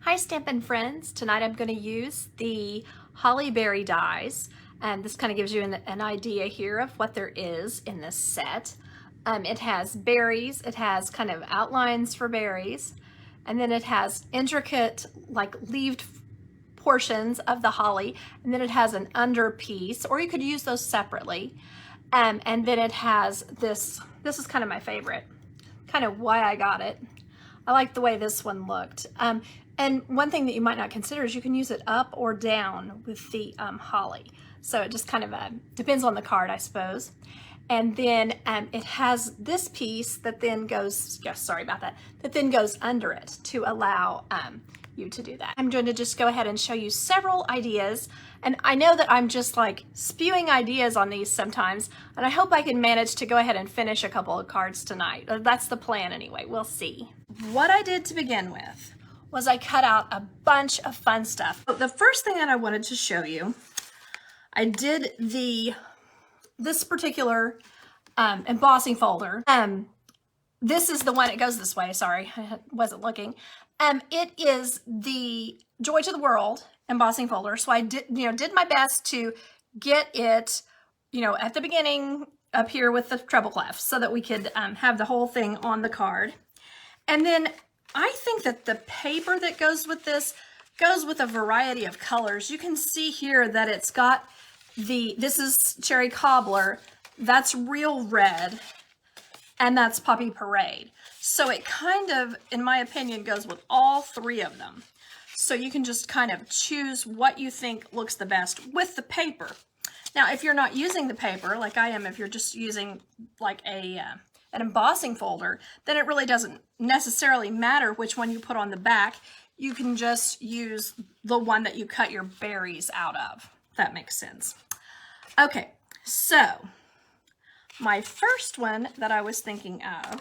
Hi Stampin' friends, tonight I'm going to use the Holly Berry dies, and this kind of gives you an idea here of what there is in this set. It has berries, it has kind of outlines for berries, and then it has intricate like leaved portions of the holly, and then it has an under piece, or you could use those separately. And then it has this is kind of my favorite, kind of why I got it. I like the way this one looked. And one thing that you might not consider is you can use it up or down with the holly. So it just kind of depends on the card, I suppose. And then it has this piece that then goes, sorry about that, that then goes under it to allow you to do that. I'm going to just go ahead and show you several ideas. And I know that I'm just like spewing ideas on these sometimes, and I hope I can manage to go ahead and finish a couple of cards tonight. That's the plan anyway, we'll see. What I did to begin with was I cut out a bunch of fun stuff. So the first thing that I wanted to show you, I did this particular embossing folder. This is the one, it goes this way, sorry, I wasn't looking. It is the Joy to the World embossing folder. So I did my best to get it, at the beginning up here with the treble clef so that we could have the whole thing on the card. And then I think that the paper that goes with this goes with a variety of colors. You can see here that it's got this is Cherry Cobbler, that's Real Red, and that's Poppy Parade. So it kind of, in my opinion, goes with all three of them. So you can just kind of choose what you think looks the best with the paper. Now, if you're not using the paper, like I am, if you're just using like an embossing folder, then it really doesn't necessarily matter which one you put on the back. You can just use the one that you cut your berries out of, if that makes sense. Okay, so my first one that I was thinking of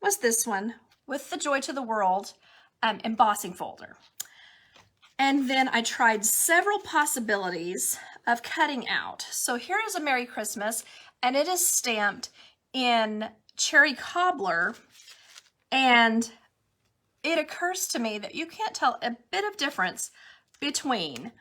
was this one with the Joy to the World embossing folder. And then I tried several possibilities of cutting out. So here is a Merry Christmas, and it is stamped in Cherry Cobbler, and it occurs to me that you can't tell a bit of difference between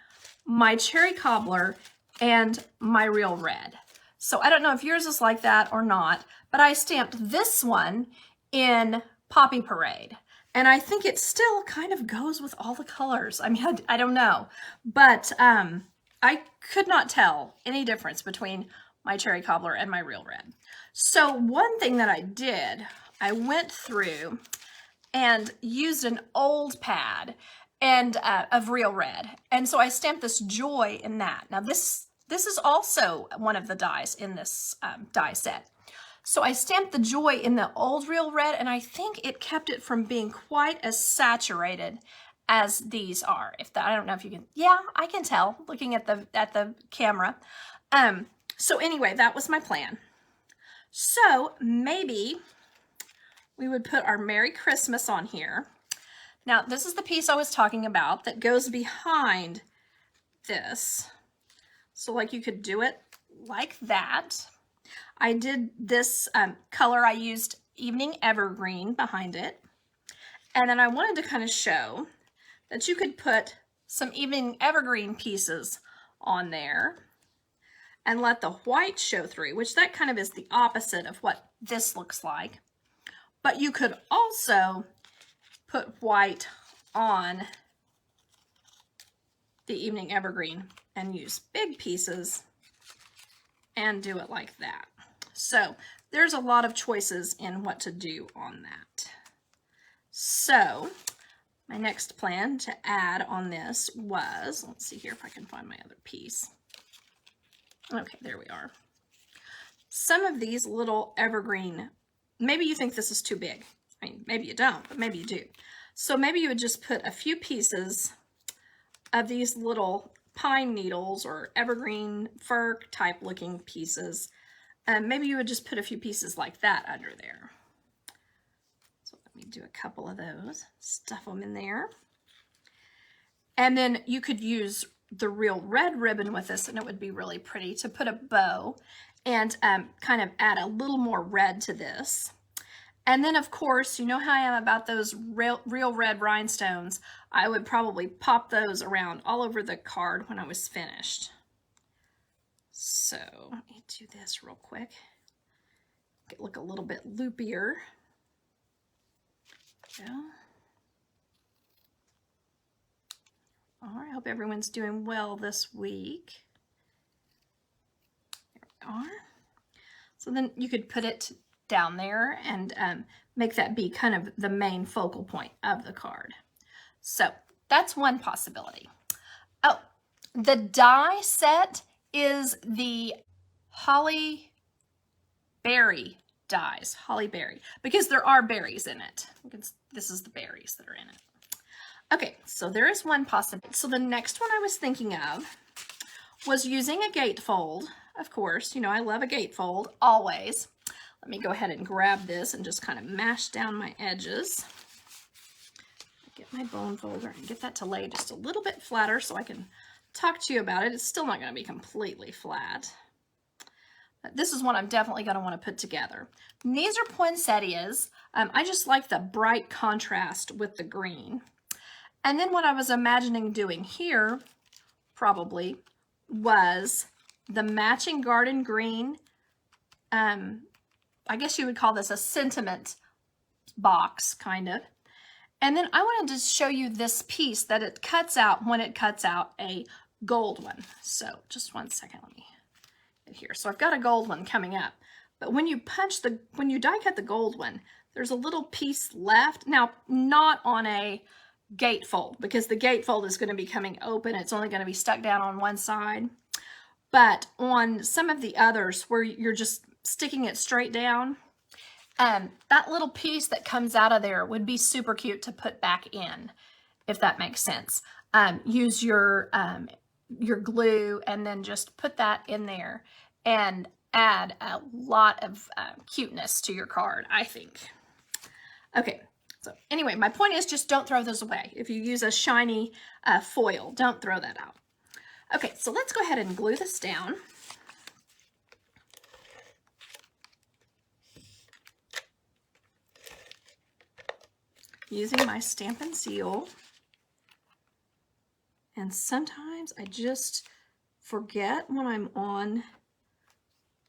my Cherry Cobbler and my Real Red. So I don't know if yours is like that or not, but I stamped this one in Poppy Parade. And I think it still kind of goes with all the colors. I mean, I don't know, but I could not tell any difference between my Cherry Cobbler and my Real Red. So one thing that I did, I went through and used an old pad and of Real Red. And so I stamped this Joy in that. Now this is also one of the dies in this die set. So I stamped the Joy in the old Real Red, and I think it kept it from being quite as saturated as these are. I don't know if you can, yeah, I can tell looking at the camera. So anyway, that was my plan. So maybe we would put our Merry Christmas on here. Now, this is the piece I was talking about that goes behind this. So like you could do it like that. I did this color, I used Evening Evergreen behind it. And then I wanted to kind of show that you could put some Evening Evergreen pieces on there and let the white show through, which that kind of is the opposite of what this looks like. But you could also put white on the Evening Evergreen and use big pieces and do it like that. So there's a lot of choices in what to do on that. So my next plan to add on this was, let's see here if I can find my other piece. Okay, there we are. Some of these little evergreen, maybe you think this is too big. I mean, maybe you don't, but maybe you do. So maybe you would just put a few pieces of these little pine needles or evergreen fir type looking pieces. Maybe you would just put a few pieces like that under there. So let me do a couple of those, stuff them in there. And then you could use the Real Red ribbon with this, and it would be really pretty to put a bow and kind of add a little more red to this. And then of course, you know how I am about those real red rhinestones. I would probably pop those around all over the card when I was finished. So let me do this real quick. Make it look a little bit loopier. Yeah. All right, I hope everyone's doing well this week. There we are. So then you could put it down there and make that be kind of the main focal point of the card. So that's one possibility. Oh, the die set is the Holly Berry dies, Holly Berry, because there are berries in it. This is the berries that are in it. Okay, so there is one possibility. So the next one I was thinking of was using a gatefold. Of course, you know, I love a gatefold, always. Let me go ahead and grab this and just kind of mash down my edges. Get my bone folder and get that to lay just a little bit flatter so I can talk to you about it. It's still not going to be completely flat. But this is what I'm definitely going to want to put together. And these are poinsettias. I just like the bright contrast with the green. And then what I was imagining doing here probably was the matching garden green. I guess you would call this a sentiment box, kind of. And then I wanted to show you this piece that it cuts out when it cuts out a gold one. So just one second, let me get here. So I've got a gold one coming up. But when you die cut the gold one, there's a little piece left. Now, not on a gatefold, because the gatefold is going to be coming open. It's only going to be stuck down on one side. But on some of the others where you're just sticking it straight down, that little piece that comes out of there would be super cute to put back in, if that makes sense. Use your glue and then just put that in there and add a lot of cuteness to your card, I think. Okay. So anyway, my point is just don't throw those away. If you use a shiny foil, don't throw that out. Okay, so let's go ahead and glue this down. Using my Stampin' Seal. And sometimes I just forget when I'm on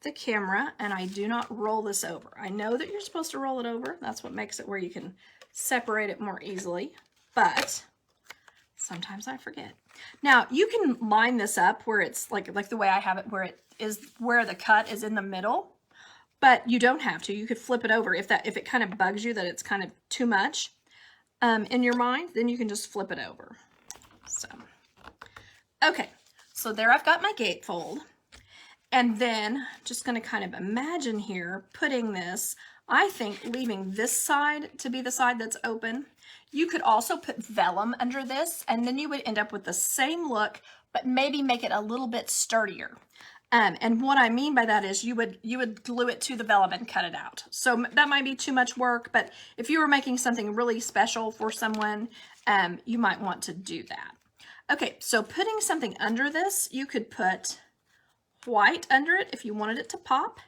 the camera and I do not roll this over. I know that you're supposed to roll it over. That's what makes it where you can separate it more easily, but sometimes I forget. Now you can line this up where it's like the way I have it, where the cut is in the middle, but you don't have to. You could flip it over if it kind of bugs you that it's kind of too much in your mind, then you can just flip it over. So, okay, so there I've got my gatefold, and then just going to kind of imagine here putting this. I think leaving this side to be the side that's open. You could also put vellum under this, and then you would end up with the same look, but maybe make it a little bit sturdier. And what I mean by that is you would glue it to the vellum and cut it out. So that might be too much work, but if you were making something really special for someone, you might want to do that. Okay, so putting something under this, you could put white under it if you wanted it to pop.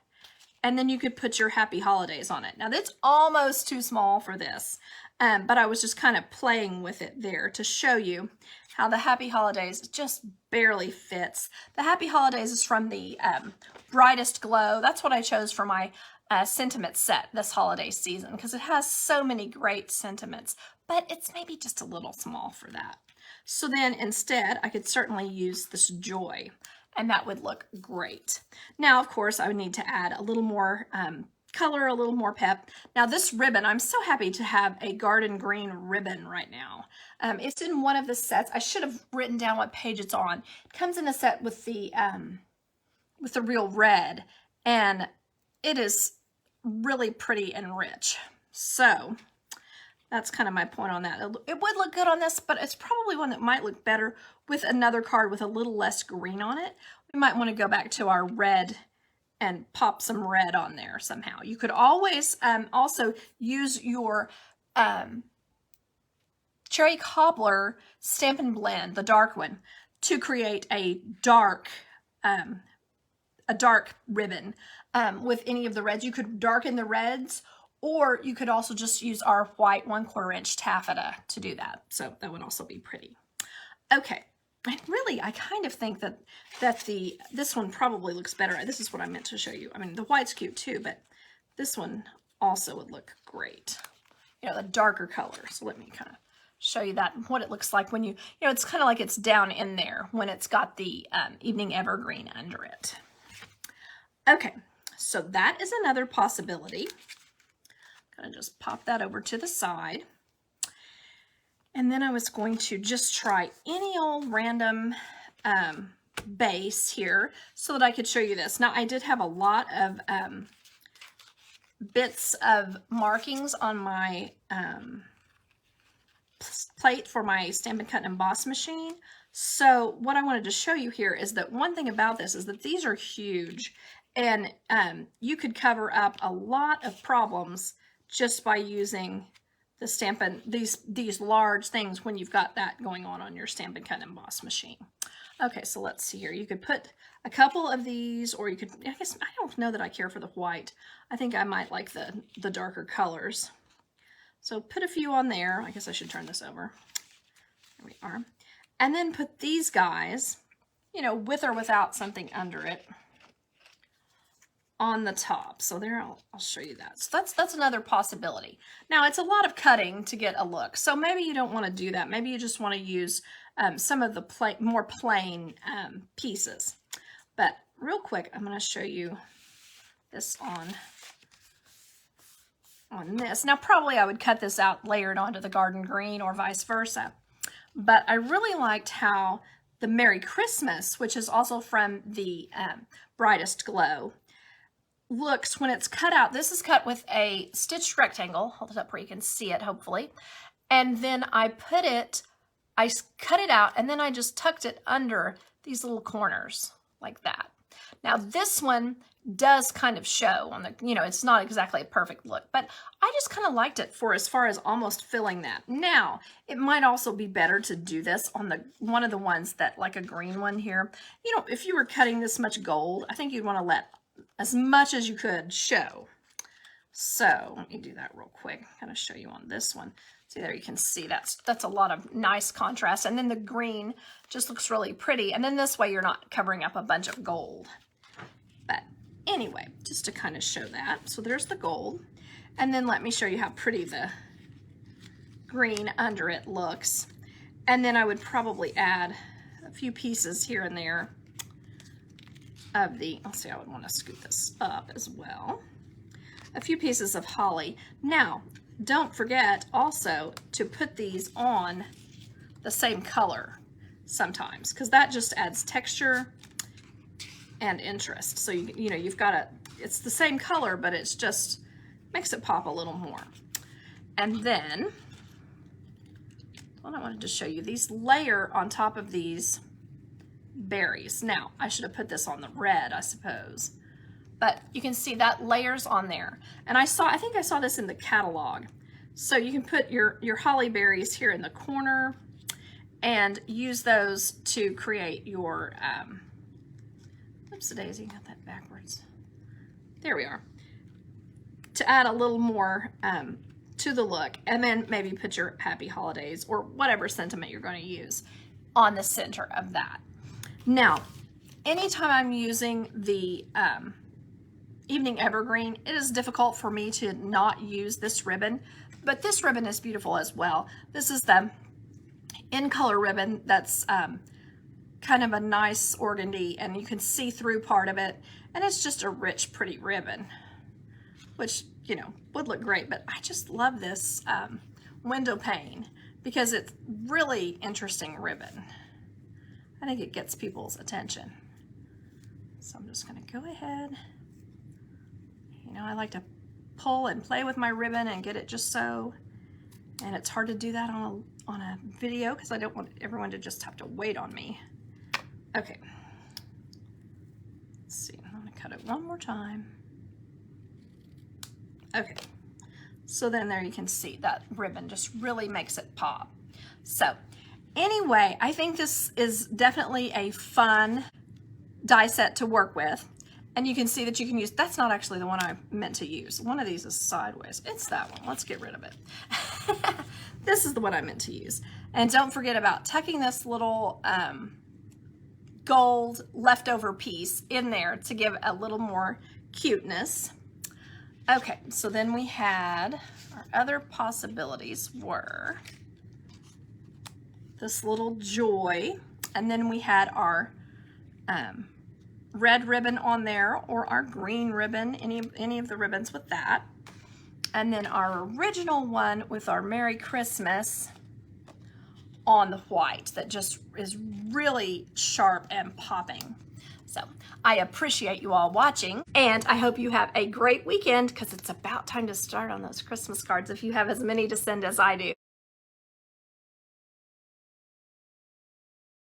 And then you could put your Happy Holidays on it. Now that's almost too small for this, but I was just kind of playing with it there to show you how the Happy Holidays just barely fits. The Happy Holidays is from the Brightest Glow. That's what I chose for my sentiment set this holiday season because it has so many great sentiments, but it's maybe just a little small for that. So then instead, I could certainly use this Joy, and that would look great. Now, of course, I would need to add a little more color, a little more pep. Now, this ribbon, I'm so happy to have a garden green ribbon right now. It's in one of the sets. I should have written down what page it's on. It comes in a set with the real red, and it is really pretty and rich. So that's kind of my point on that. It would look good on this, but it's probably one that might look better with another card with a little less green on it. We might want to go back to our red and pop some red on there somehow. You could always also use your Cherry Cobbler Stampin' Blend, the dark one, to create a dark ribbon with any of the reds. You could darken the reds Or you could also just use our white 1/4 inch taffeta to do that. So that would also be pretty. Okay, and really I kind of think that this one probably looks better. This is what I meant to show you. I mean, the white's cute too, but this one also would look great. You know, the darker color. So let me kind of show you that, what it looks like when you know, it's kind of like it's down in there when it's got the evening evergreen under it. Okay, so that is another possibility. I'm gonna just pop that over to the side. And then I was going to just try any old random base here so that I could show you this. Now I did have a lot of bits of markings on my plate for my Stampin' Cut and Emboss machine. So what I wanted to show you here is that one thing about this is that these are huge, and you could cover up a lot of problems just by using the Stampin', these large things when you've got that going on your Stampin' Cut and Emboss machine. Okay, so let's see here. You could put a couple of these, or you could, I guess, I don't know that I care for the white. I think I might like the darker colors. So put a few on there. I guess I should turn this over. There we are. And then put these guys, you know, with or without something under it, on the top. So there, I'll show you that. So that's another possibility. Now it's a lot of cutting to get a look. So maybe you don't want to do that. Maybe you just want to use some of the more plain pieces. But real quick, I'm going to show you this on this. Now probably I would cut this out layered onto the garden green or vice versa. But I really liked how the Merry Christmas, which is also from the Brightest Glow, looks when it's cut out. This is cut with a stitched rectangle. Hold it up where you can see it, hopefully. And then I cut it out, and then I just tucked it under these little corners like that. Now this one does kind of show on the, you know, it's not exactly a perfect look, but I just kind of liked it for as far as almost filling that. Now, it might also be better to do this on one of the ones that, like a green one here. You know, if you were cutting this much gold, I think you'd want to let as much as you could show. So let me do that real quick. Kind of show you on this one. See there, you can see that's a lot of nice contrast. And then the green just looks really pretty. And then this way you're not covering up a bunch of gold. But anyway, just to kind of show that. So there's the gold. And then let me show you how pretty the green under it looks. And then I would probably add a few pieces here and there of the, let's see, I would want to scoot this up as well. A few pieces of holly. Now, don't forget also to put these on the same color sometimes, because that just adds texture and interest. So you know, you've got it's the same color, but it's just makes it pop a little more. And then what I wanted to show you, these layer on top of these berries. Now I should have put this on the red, I suppose, but you can see that layers on there. And I think I saw this in the catalog. So you can put your holly berries here in the corner and use those to create your oops, daisy, got that backwards. There we are. To add a little more to the look, and then maybe put your happy holidays or whatever sentiment you're going to use on the center of that. Now, anytime I'm using the evening evergreen, it is difficult for me to not use this ribbon, but this ribbon is beautiful as well. This is the in color ribbon that's kind of a nice organdy, and you can see through part of it, and it's just a rich, pretty ribbon, which, you know, would look great. But I just love this window pane because it's really interesting ribbon. I think it gets people's attention. So I'm just going to go ahead. You know, I like to pull and play with my ribbon and get it just so. And it's hard to do that on a video because I don't want everyone to just have to wait on me. Okay. Let's see. I'm going to cut it one more time. Okay. So then there you can see that ribbon just really makes it pop. So anyway, I think this is definitely a fun die set to work with. And you can see that you can use, that's not actually the one I meant to use. One of these is sideways. It's that one. Let's get rid of it. This is the one I meant to use. And don't forget about tucking this little gold leftover piece in there to give a little more cuteness. Okay, so then we had, our other possibilities were this little joy, and then we had our red ribbon on there, or our green ribbon, any of the ribbons with that. And then our original one with our Merry Christmas on the white that just is really sharp and popping. So I appreciate you all watching, and I hope you have a great weekend, because it's about time to start on those Christmas cards if you have as many to send as I do.